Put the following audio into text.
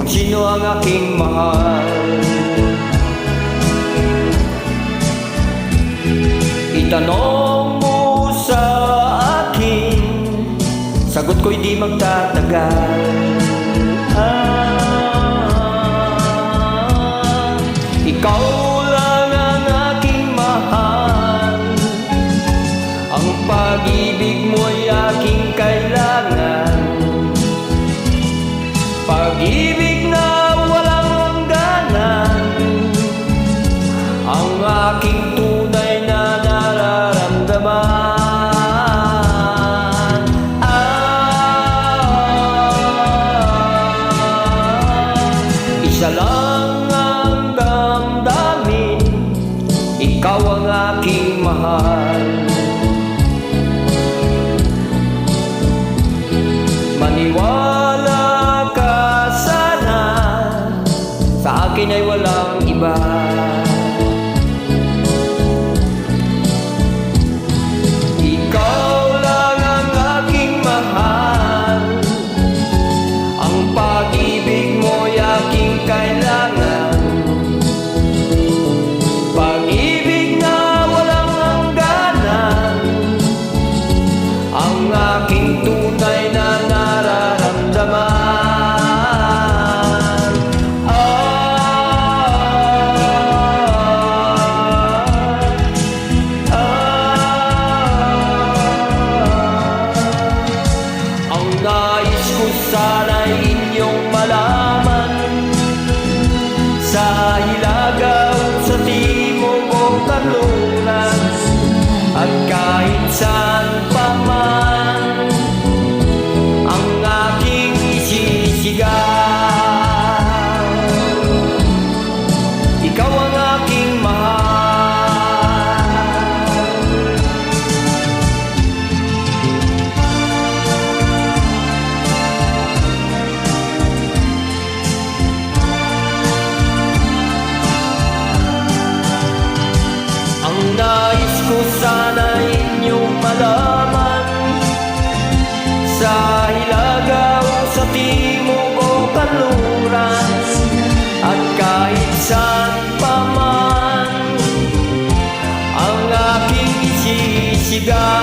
kung sino ang aking mahal. Itanong mo sa akin, sagot ko'y di magtatagal. Ikaw lang ang aking mahal, ang pag-ibig mo'y aking kailangan. Pag-ibig na walang hangganan, ang aking tunay na nararamdaman. Isa lang ang damdamin, ikaw ang aking mahal. Maniwala ka sana, sa akin ay walang iba. Ikaw lang ang aking mahal, ang pag-ibig mo'y aking kailangan. Pag-ibig na walang hangganan, ang aking tunay na nararamdaman. Ang nais ko sana'y inyong malaman, sa Hilaga o sa Timog o Kanluran, at kahit saan pa man ang aking isisigaw, ikaw ang aking mahal. Ang nais ko sana inyong malaman, sa Hilaga o sa Timog o Kanluran, at kahit saan pa man ang aking isisigaw,